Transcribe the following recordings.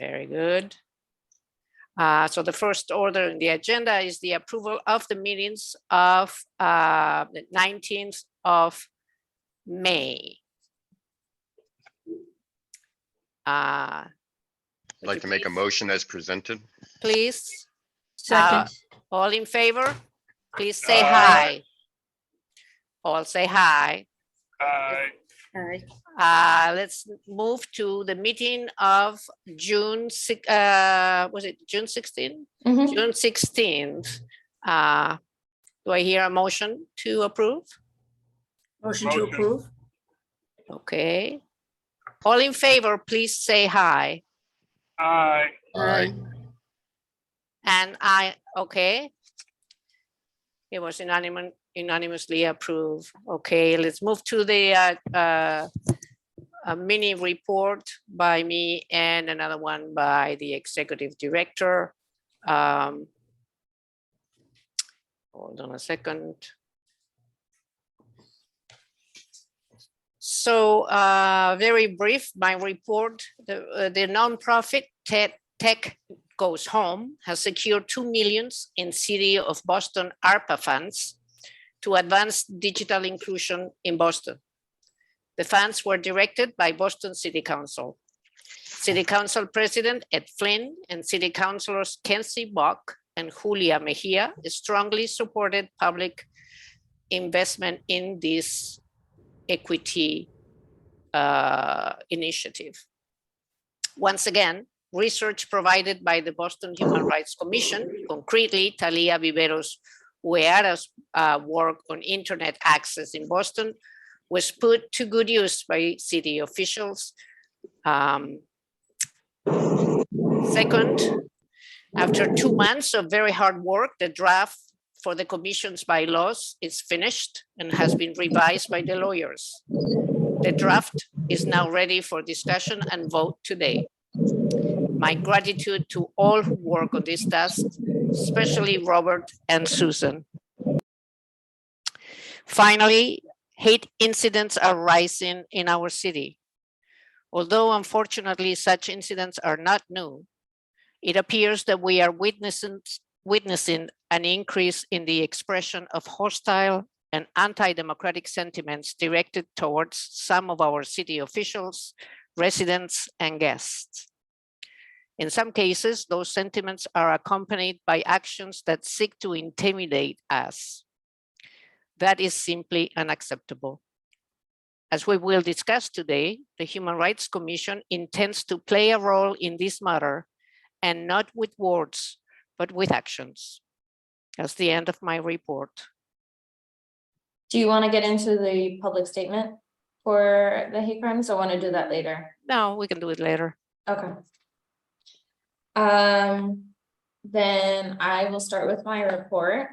Very good. So the first order in the agenda is the approval of the meetings of the 19th of May. I'd like to make a motion as presented. Please, Second. all in favor, please say hi. All say hi. Aye. Let's move to the meeting of June, was it June 16th? Mhm. June 16th. Do I hear a motion to approve? Motion to approve. Okay. All in favor, please say hi. Aye. And okay. It was unanimously approved. Okay, let's move to the a mini report by me and another one by the executive director. Hold on a second. So very brief, my report, the nonprofit Tech Goes Home has secured $2 million in City of Boston ARPA funds to advance digital inclusion in Boston. The funds were directed by Boston City Council. City Council President Ed Flynn and City Councilors Kenzie Buck and Julia Mejia strongly supported public investment in this equity initiative. Once again, research provided by the Boston Human Rights Commission, concretely Talia Viveros Ueara's work on internet access in Boston, was put to good use by city officials. Second, after 2 months of very hard work, the draft for the commission's bylaws is finished and has been revised by the lawyers. The draft is now ready for discussion and vote today. My gratitude to all who work on this task, especially Robert and Susan. Finally, hate incidents are rising in our city. Although unfortunately such incidents are not new, it appears that we are witnessing an increase in the expression of hostile and anti-democratic sentiments directed towards some of our city officials, residents, and guests. In some cases, those sentiments are accompanied by actions that seek to intimidate us. That is simply unacceptable. As we will discuss today, the Human Rights Commission intends to play a role in this matter, and not with words, but with actions. That's the end of my report. Do you want to get into the public statement for the hate crimes, or want to do that later? No, we can do it later. Okay. Then I will start with my report.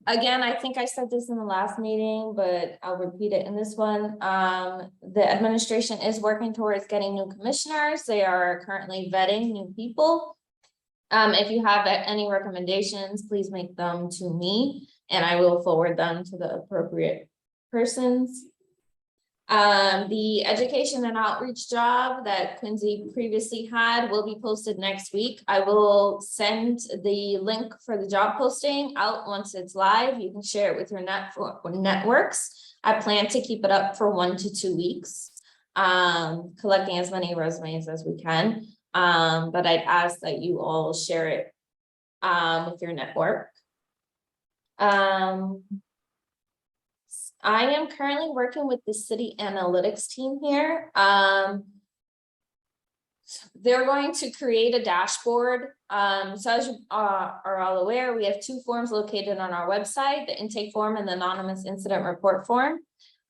Again, I think I said this in the last meeting, but I'll repeat it in this one. The administration is working towards getting new commissioners. They are currently vetting new people. If you have any recommendations, please make them to me and I will forward them to the appropriate persons. The education and outreach job that Quincy previously had will be posted next week. I will send the link for the job posting out once it's live. You can share it with your networks. I plan to keep it up for 1 to 2 weeks, collecting as many resumes as we can. But I'd ask that you all share it with your network. I am currently working with the city analytics team here. They're going to create a dashboard. So as you are all aware, we have 2 forms located on our website, the intake form and the anonymous incident report form.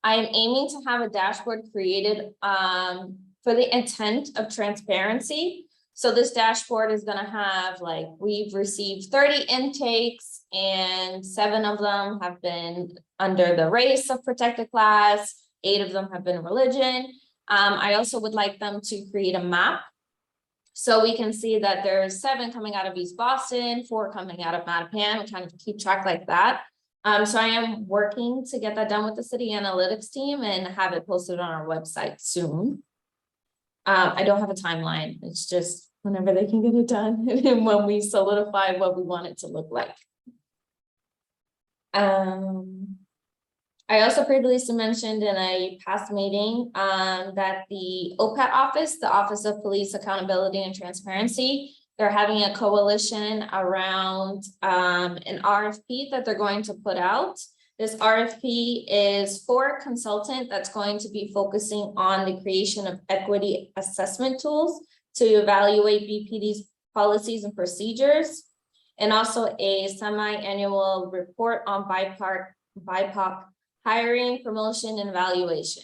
I am aiming to have a dashboard created for the intent of transparency. So this dashboard is going to have, like, we've received 30 intakes and 7 of them have been under the race of protected class. 8 of them have been religion. I also would like them to create a map. So we can see that there's 7 coming out of East Boston, 4 coming out of Mattapan. We kind of keep track like that. So I am working to get that done with the city analytics team and have it posted on our website soon. I don't have a timeline. It's just whenever they can get it done and when we solidify what we want it to look like. I also previously mentioned in a past meeting, that the OPAT office, the Office of Police Accountability and Transparency, they're having a coalition around, an RFP that they're going to put out. This RFP is for a consultant that's going to be focusing on the creation of equity assessment tools to evaluate BPD's policies and procedures, and also a semi-annual report on BIPOC hiring, promotion, and evaluation.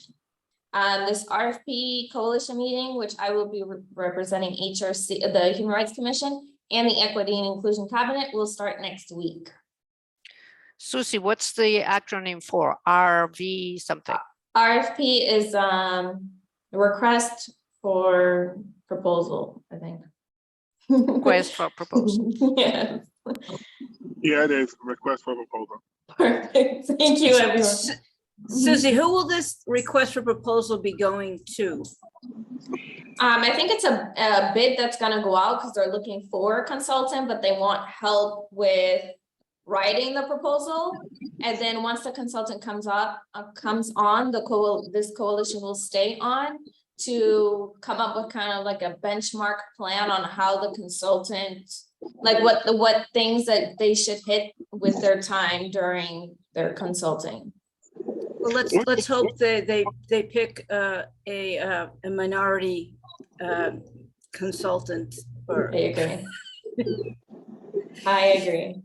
This RFP coalition meeting, which I will be representing HRC, the Human Rights Commission, and the Equity and Inclusion Cabinet will start next week. Susie, what's the acronym for RV something? RFP is request for proposal, I think. Request for proposal. Yeah. Yeah, it is request for proposal. Perfect. Thank you, everyone. Susie, who will this request for proposal be going to? I think it's a bid that's gonna go out because they're looking for a consultant, but they want help with writing the proposal. And then once the consultant comes on, this coalition will stay on to come up with kind of like a benchmark plan on how the consultant, like what things that they should hit with their time during their consulting. Well, let's hope they pick a minority consultant. Or I agree. I agree.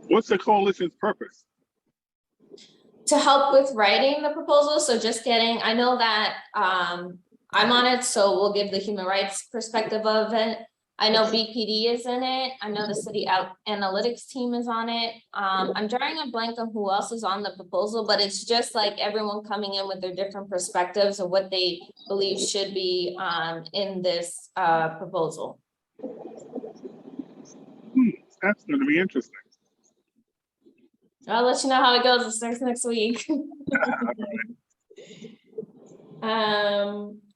What's the coalition's purpose? To help with writing the proposal, so just getting, I know that I'm on it, so we'll give the human rights perspective of it. I know BPD is in it. I know the city analytics team is on it. I'm drawing a blank on who else is on the proposal, but it's just like everyone coming in with their different perspectives of what they believe should be in this proposal. That's going to be interesting. I'll let you know how it goes. It starts next week.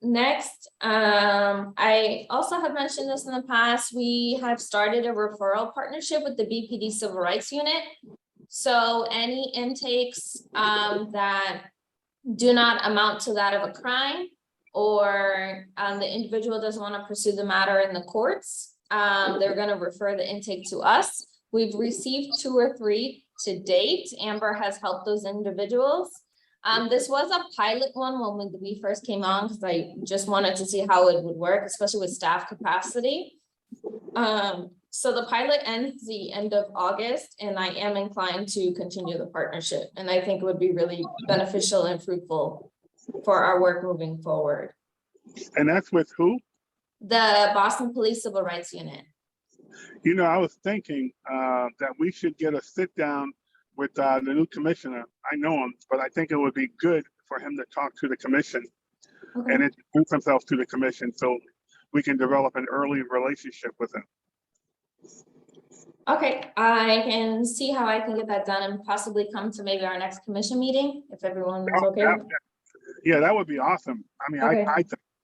Next, I also have mentioned this in the past. We have started a referral partnership with the BPD Civil Rights Unit. So any intakes that do not amount to that of a crime, or the individual doesn't want to pursue the matter in the courts, they're going to refer the intake to us. We've received 2 or 3 to date. Amber has helped those individuals. This was a pilot one when we first came on, because I just wanted to see how it would work, especially with staff capacity. So the pilot ends the end of August, and I am inclined to continue the partnership. And I think it would be really beneficial and fruitful for our work moving forward. And that's with who? The Boston Police Civil Rights Unit. You know, I was thinking that we should get a sit down with the new commissioner. I know him, but I think it would be good for him to talk to the commission Okay. and introduce himself to the commission so we can develop an early relationship with him. Okay, I can see how I can get that done and possibly come to maybe our next commission meeting, if everyone's okay. Yeah, that would be awesome. I mean, Okay.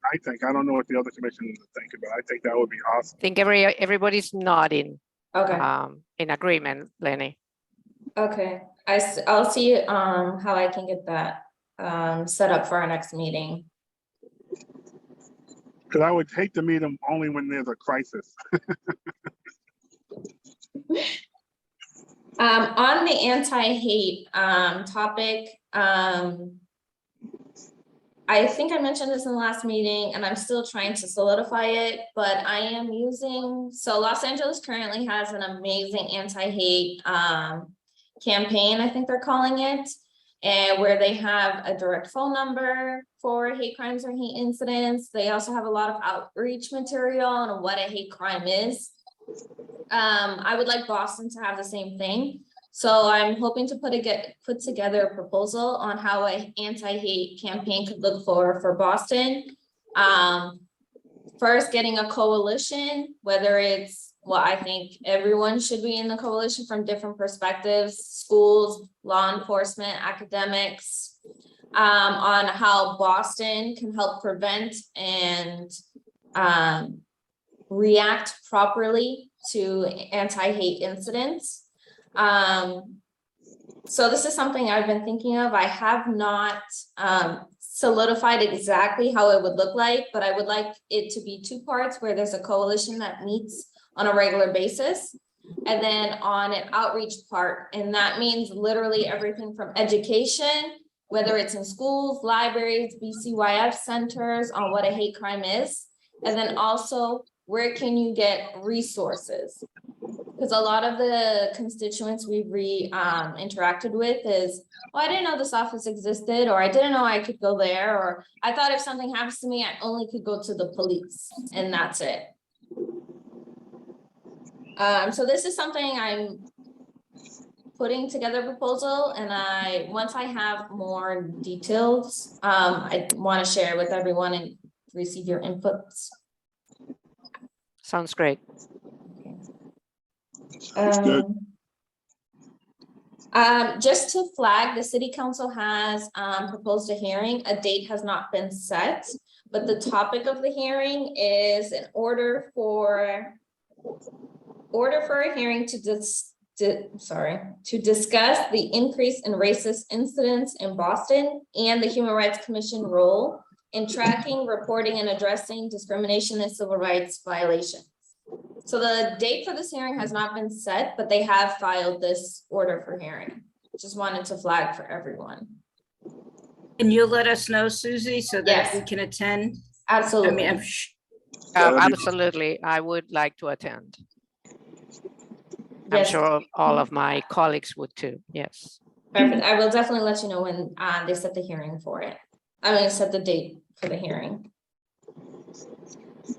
I think, I don't know what the other commissioners are thinking, but I think that would be awesome. I think everybody's nodding Okay, in agreement, Lenny. okay. I'll see how I can get that set up for our next meeting. Because I would hate to meet him only when there's a crisis. On the anti-hate topic, I think I mentioned this in the last meeting, and I'm still trying to solidify it, but I am using, so Los Angeles currently has an amazing anti-hate campaign, I think they're calling it, and where they have a direct phone number for hate crimes or hate incidents. They also have a lot of outreach material on what a hate crime is. I would like Boston to have the same thing. So I'm hoping to put together a proposal on how an anti-hate campaign could look for Boston. First, getting a coalition, whether it's well, I think everyone should be in the coalition from different perspectives, schools, law enforcement, academics, on how Boston can help prevent and react properly to anti-hate incidents. So this is something I've been thinking of. I have not solidified exactly how it would look like, but I would like it to be two parts where there's a coalition that meets on a regular basis. And then on an outreach part, and that means literally everything from education, whether it's in schools, libraries, BCYF centers on what a hate crime is. And then also, where can you get resources? Because a lot of the constituents we've interacted with is, well, I didn't know this office existed, or I didn't know I could go there, or I thought if something happens to me, I only could go to the police, and that's it. So this is something I'm putting together a proposal, and once I have more details, I want to share with everyone and receive your inputs. Sounds great. Sounds good. Just to flag, the city council has proposed a hearing. A date has not been set, but the topic of the hearing is an order for a hearing to discuss the increase in racist incidents in Boston and the Human Rights Commission role in tracking, reporting, and addressing discrimination and civil rights violations. So the date for this hearing has not been set, but they have filed this order for hearing. Just wanted to flag for everyone. And you'll let us know, Susie, so that Yes. we can attend? Absolutely. I mean, Absolutely, I would like to attend. I'm Yes. sure all of my colleagues would too, yes. Perfect. I will definitely let you know when they set the hearing for it. I'm gonna set the date for the hearing.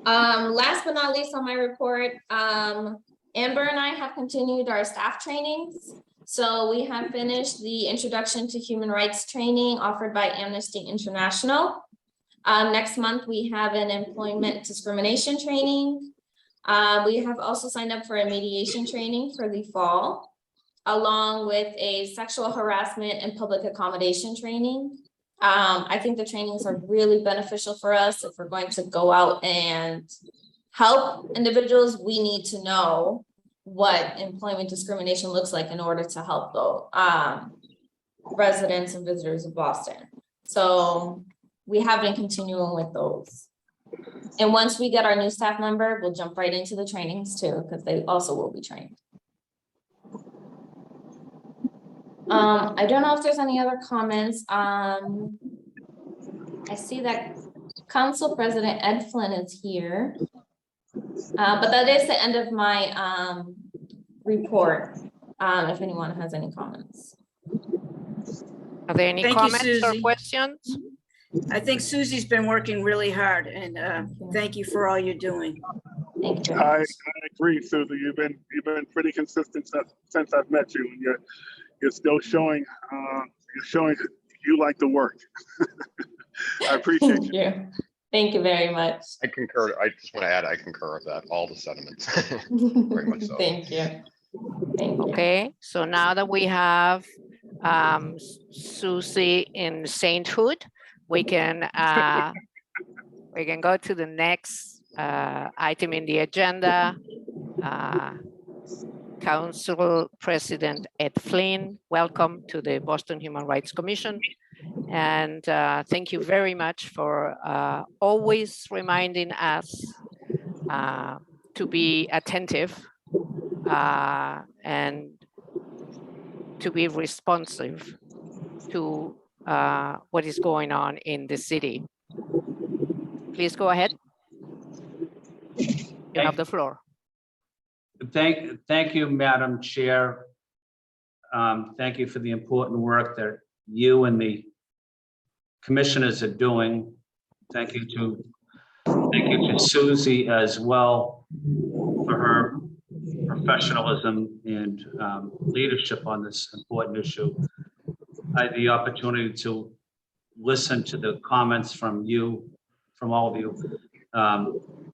Last but not least on my report, Amber and I have continued our staff trainings. So we have finished the introduction to human rights training offered by Amnesty International. Next month, we have an employment discrimination training. We have also signed up for a mediation training for the fall, along with a sexual harassment and public accommodation training. I think the trainings are really beneficial for us. If we're going to go out and help individuals, we need to know what employment discrimination looks like in order to help those residents and visitors of Boston. So we have been continuing with those. And once we get our new staff member, we'll jump right into the trainings too, because they also will be trained. I don't know if there's any other comments. I see that Council President Ed Flynn is here. But that is the end of my report, if anyone has any comments. Are there any Thank you, comments or Susie. questions? I think Susie's been working really hard, and thank you for all you're doing. Thank you. I agree, Susie. You've been pretty consistent since I've met you, and you're still showing you like the work. I appreciate Thank you. you. Thank you very much. I concur. I just want to add, I concur with that, all the sentiments. Very much so. Thank you. Thank you. Okay, so now that we have Susie in sainthood, we can go to the next item in the agenda. Council President Ed Flynn, welcome to the Boston Human Rights Commission. And thank you very much for always reminding us to be attentive and to be responsive to what is going on in the city. Please go ahead. You have the floor. Thank you, Madam Chair. Thank you for the important work that you and the commissioners are doing. Thank you to Susie as well for her professionalism and leadership on this important issue. I had the opportunity to listen to the comments from all of you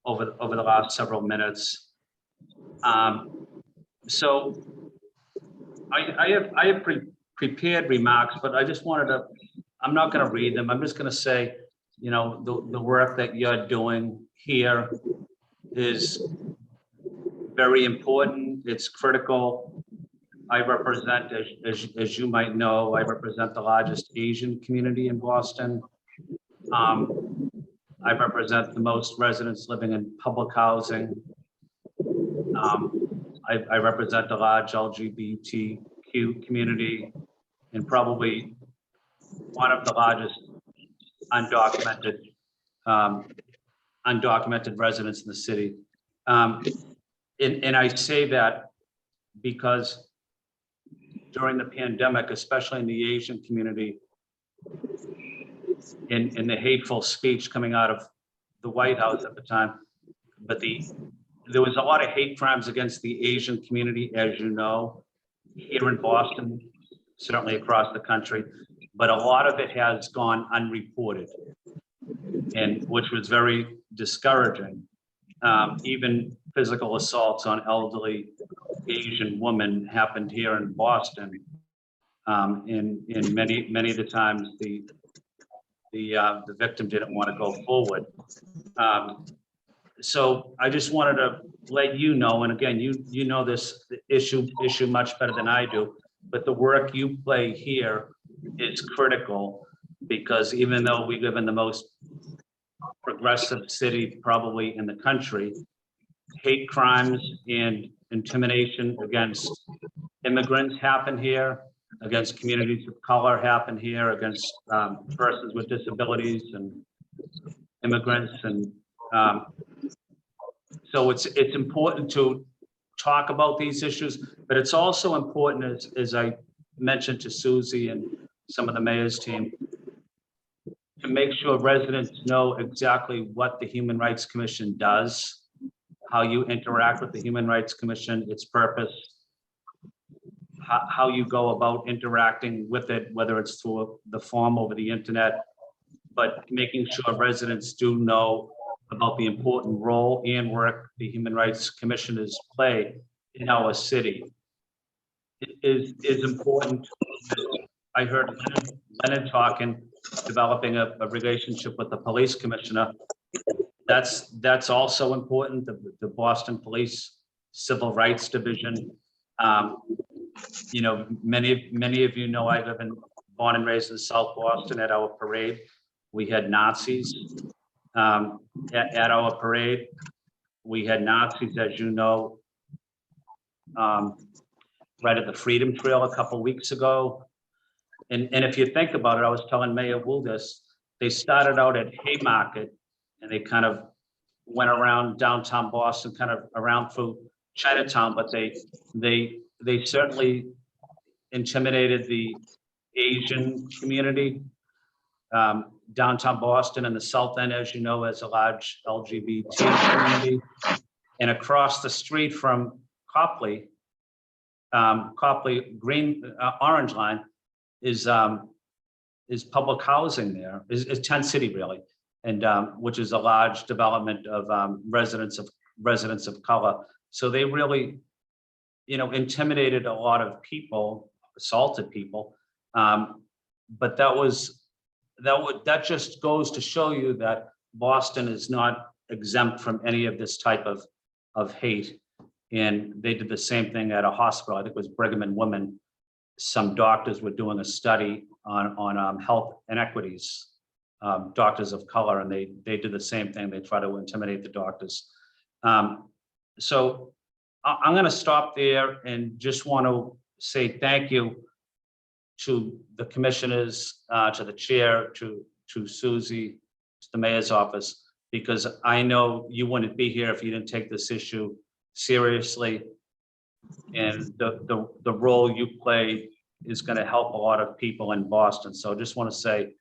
over the last several minutes. So I have prepared remarks, but I just wanted to, I'm not going to read them. I'm just going to say, you know, the work that you're doing here is very important. It's critical. I represent, as you might know, I represent the largest Asian community in Boston. I represent the most residents living in public housing. I represent a large LGBTQ community and probably one of the largest undocumented residents in the city. And I say that because during the pandemic, especially in the Asian community, in the hateful speech coming out of the White House at the time, but there was a lot of hate crimes against the Asian community, as you know, here in Boston, certainly across the country, but a lot of it has gone unreported, and which was very discouraging. Even physical assaults on elderly Asian women happened here in Boston. In many of the times, the victim didn't want to go forward. So I just wanted to let you know, and again, you know this issue much better than I do, but the work you play here is critical, because even though we live in the most progressive city probably in the country, hate crimes and intimidation against immigrants happen here, against communities of color happen here, against persons with disabilities and immigrants. And so it's important to talk about these issues, but it's also important, as I mentioned to Susie and some of the mayor's team, to make sure residents know exactly what the Human Rights Commission does, how you interact with the Human Rights Commission, its purpose, how you go about interacting with it, whether it's through the form over the internet, but making sure residents do know about the important role and work the Human Rights Commissioners play in our city. It is important. I heard Leonard talking, developing a relationship with the police commissioner. That's also important. The Boston Police Civil Rights Division. You know, many of you know I live born and raised in South Boston. At our parade, we had Nazis. At our parade, we had Nazis, as you know, right at the Freedom Trail a couple weeks ago. And if you think about it, I was telling Mayor Wu this, they started out at Haymarket and they kind of went around downtown Boston, kind of around through Chinatown, but they certainly intimidated the Asian community. Downtown Boston and the South End, as you know, has a large LGBT community. And across the street from Copley Green Orange Line is public housing there, is Tent City really, and which is a large development of residents of color. So they really, you know, intimidated a lot of people, assaulted people, but that just goes to show you that Boston is not exempt from any of this type of hate. And they did the same thing at a hospital. I think it was Brigham and Women. Some doctors were doing a study on health inequities, doctors of color, and they did the same thing. They try to intimidate the doctors. So I'm going to stop there and just want to say thank you to the commissioners, to the chair, to Susie, to the mayor's office, because I know you wouldn't be here if you didn't take this issue seriously. And the role you play is going to help a lot of people in Boston. So I just want to say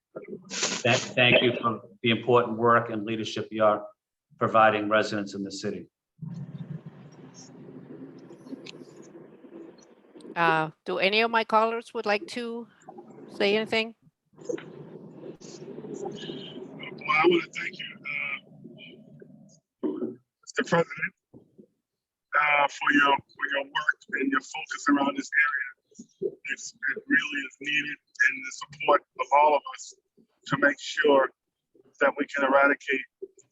thank you for the important work and leadership you are providing residents in the city. Do any of my callers would like to say anything? Well, I want to thank you, Mr. President. for your work and your focus around this area. It really is needed, and the support of all of us to make sure that we can eradicate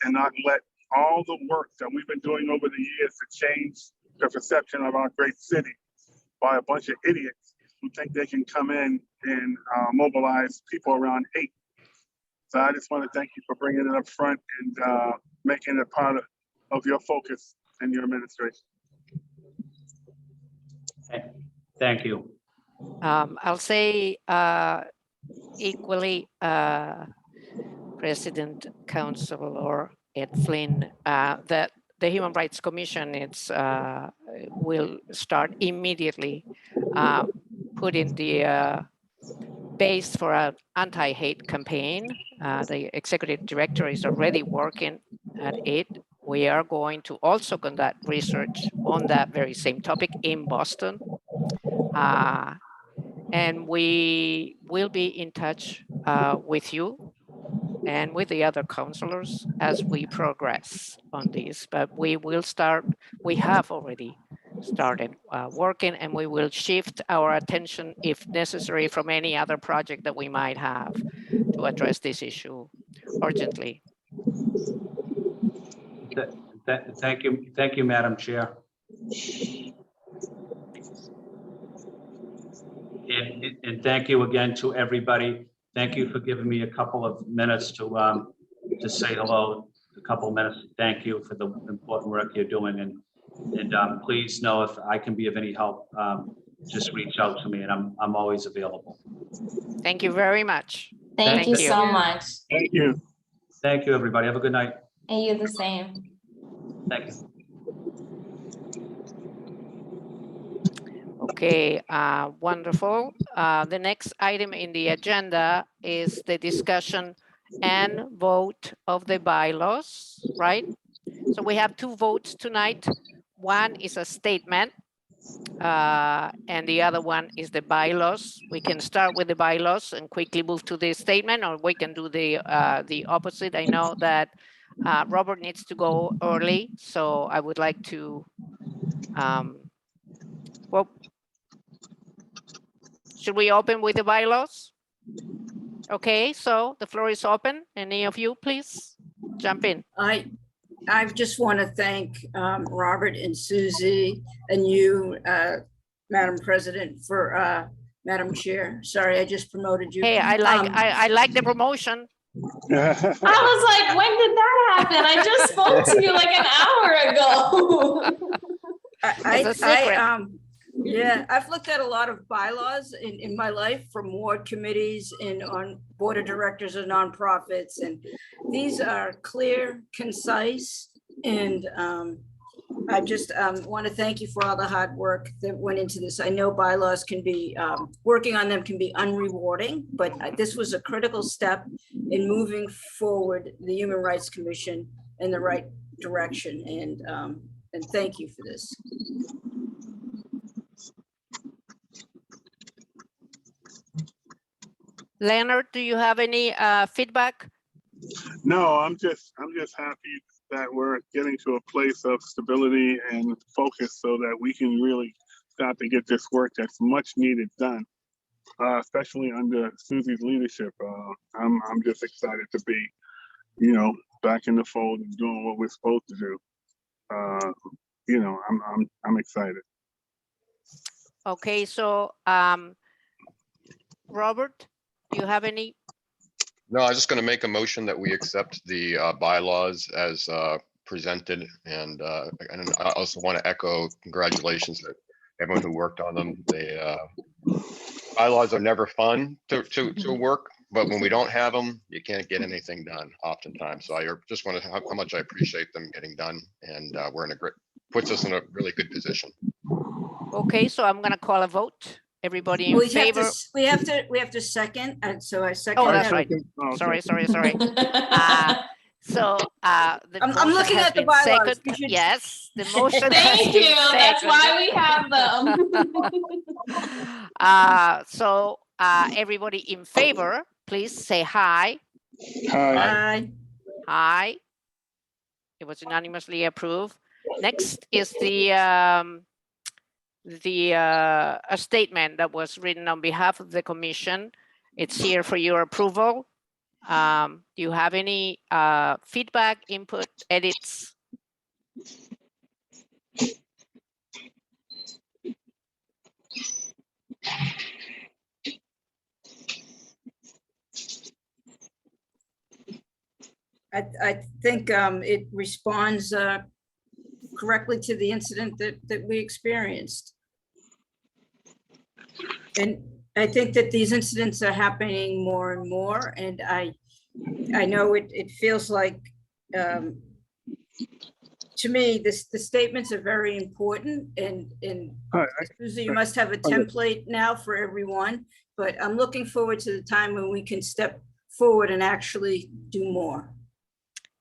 and not let all the work that we've been doing over the years to change the perception of our great city by a bunch of idiots who think they can come in and mobilize people around hate. So I just want to thank you for bringing it up front and making it part of your focus and your administration. Thank you. I'll say equally, President Councilor Ed Flynn, that the Human Rights Commission will start immediately putting the base for an anti-hate campaign. The executive director is already working at it. We are going to also conduct research on that very same topic in Boston. And we will be in touch with you and with the other counselors as we progress on this. But we have already started working, and we will shift our attention if necessary from any other project that we might have to address this issue urgently. Thank you, Madam Chair. And thank you again to everybody. Thank you for giving me a couple of minutes to say hello, a couple of minutes. Thank you for the important work you're doing. And please know if I can be of any help, just reach out to me, and I'm always available. Thank you very much. Thank you so much. Thank you. Thank you, everybody. Have a good night. And you the same. Thank you. Okay, wonderful. The next item in the agenda is the discussion and vote of the bylaws, right? So we have two votes tonight. One is a statement, and the other one is the bylaws. We can start with the bylaws and quickly move to the statement, or we can do the opposite. I know that Robert needs to go early, so I would like to, well, should we open with the bylaws? Okay, so the floor is open. Any of you, please jump in. I just want to thank Robert and Susie and you, Madam President, for Madam Chair. Sorry, I just promoted you. Hey, I like the promotion. I was like, when did that happen? I just spoke to you like an hour ago. It's a secret. Yeah, I've looked at a lot of bylaws in my life from ward committees and on board of directors of nonprofits. And these are clear, concise, and I just want to thank you for all the hard work that went into this. I know bylaws can be, working on them can be unrewarding, but this was a critical step in moving forward the Human Rights Commission in the right direction. And thank you for this. Leonard, do you have any feedback? No, I'm just happy that we're getting to a place of stability and focus so that we can really start to get this work that's much needed done, especially under Susie's leadership. I'm just excited to be, back in the fold and doing what we're supposed to do. I'm excited. Okay, so Robert, do you have any? No, I was just going to make a motion that we accept the bylaws as presented. And I also want to echo congratulations to everyone who worked on them. The bylaws are never fun to work, but when we don't have them, you can't get anything done oftentimes. So I just want to how much I appreciate them getting done, and we're in puts us in a really good position. Okay, so I'm going to call a vote. Everybody in favor? We have to second, and so I second. Oh, that's that. right. Sorry. So the I'm motion looking has at the been bylaws. seconded. You should- Yes, the motion. Thank you. That's why we have them. So everybody in favor, please say hi. Hi. Aye. Hi. It was unanimously approved. Next is a statement that was written on behalf of the commission. It's here for your approval. Do you have any feedback, input, edits? I think it responds correctly to the incident that we experienced. And I think that these incidents are happening more and more, and I know it feels like, to me, the statements are very important, and Susie, you must have a template now for everyone, but I'm looking forward to the time when we can step forward and actually do more.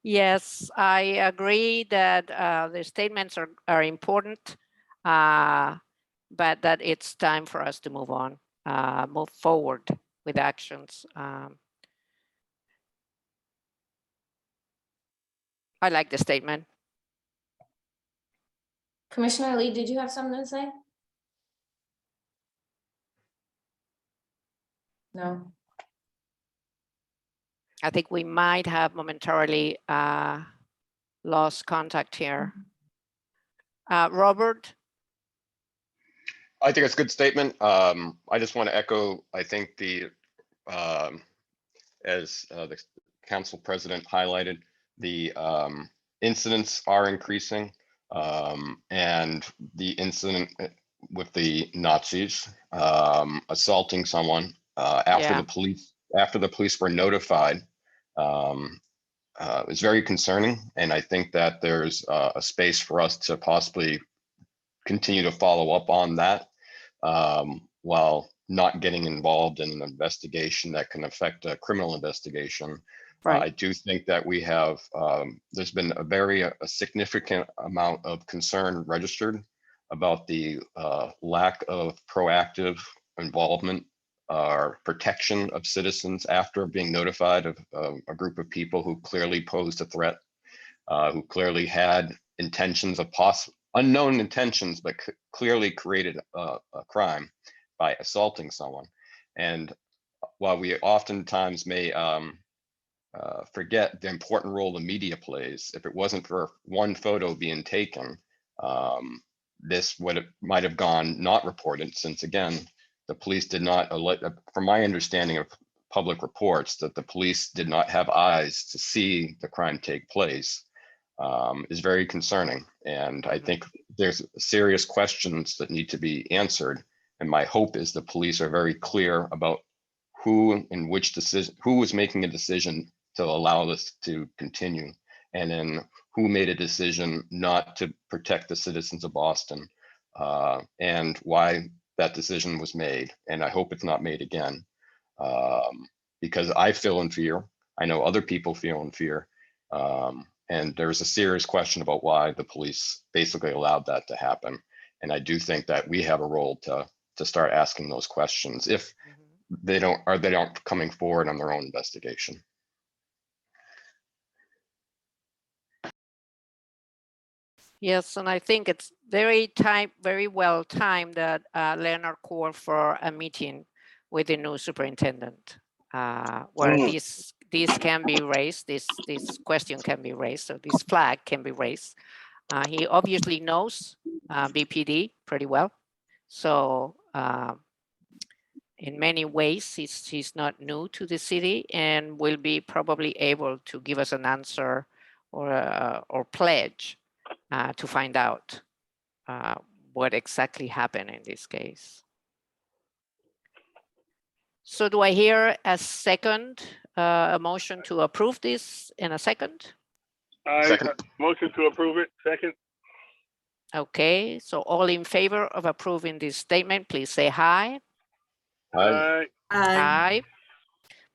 Yes, I agree that the statements are important, but that it's time for us to move on, move forward with actions. I like the statement. Commissioner Lee, did you have something to say? No. I think we might have momentarily lost contact here. Robert? I think it's a good statement. I just want to echo, I think as the council president highlighted, the incidents are increasing, and the incident with the Nazis assaulting someone after Yeah. the police were notified is very concerning, and I think that there's a space for us to possibly continue to follow up on that while not getting involved in an investigation that can affect a criminal investigation. Right. I do think that we have, there's been a significant amount of concern registered about the lack of proactive involvement or protection of citizens after being notified of a group of people who clearly posed a threat, who clearly had intentions of unknown intentions, but clearly created a crime by assaulting someone. And while we oftentimes may forget the important role the media plays, if it wasn't for one photo being taken, this might have gone not reported, since again, the police did not, from my understanding of public reports, that the police did not have eyes to see the crime take place, is very concerning. And I think there's serious questions that need to be answered. And my hope is the police are very clear about who and which decision, who was making a decision to allow this to continue, and then who made a decision not to protect the citizens of Boston, and why that decision was made. And I hope it's not made again, because I feel in fear. I know other people feel in fear. And there's a serious question about why the police basically allowed that to happen. And I do think that we have a role to start asking those questions if they aren't coming forward on their own investigation. Yes, and I think it's very well timed that Leonard called for a meeting with the new superintendent, where this can be raised, this question can be raised, so this flag can be raised. He obviously knows BPD pretty well, so in many ways he's not new to the city and will be probably able to give us an answer or pledge to find out what exactly happened in this case. So do I hear a second, a motion to approve this in a second? Second. Motion to approve it. Second. Okay, so all in favor of approving this statement, please say aye. Aye. Aye.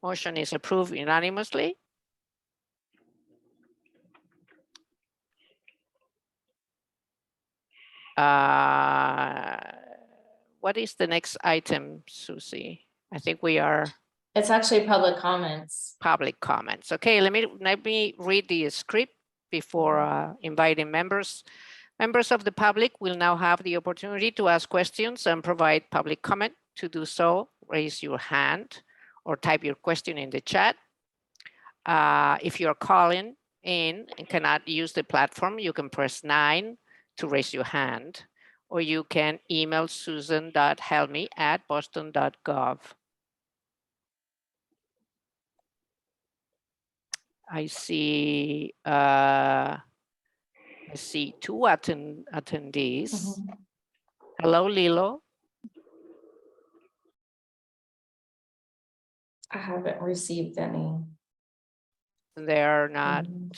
Motion is approved unanimously. What is the next item, Susie? I think we are It's actually public comments. public comments. Okay, let me read the script before inviting members. Members of the public will now have the opportunity to ask questions and provide public comment. To do so, raise your hand or type your question in the chat. If you're calling in and cannot use the platform, you can press 9 to raise your hand, or you can email susan.helmy@boston.gov. I see 2 attendees. Mhm. Hello, Lilo. I haven't received any. They're not. Mhm.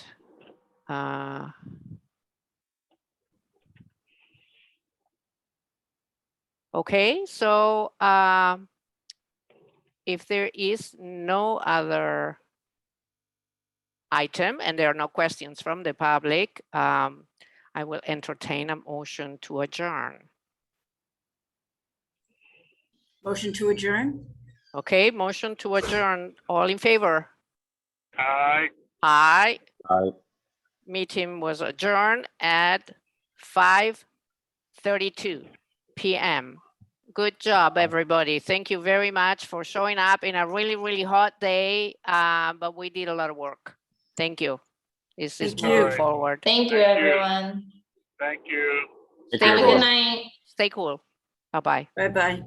Okay, so if there is no other item and there are no questions from the public, I will entertain a motion to adjourn. Motion to adjourn? Okay, motion to adjourn. All in favor? Aye. Aye. Aye. Meeting was adjourned at 5:32 p.m. Good job, everybody. Thank you very much for showing up in a really, really hot day, but we did a lot of work. Thank you. This is Thank moving you. forward. Thank you, Thank you. everyone. Thank you. Take Have care, a good everyone. night. Stay cool. Bye-bye. Bye-bye.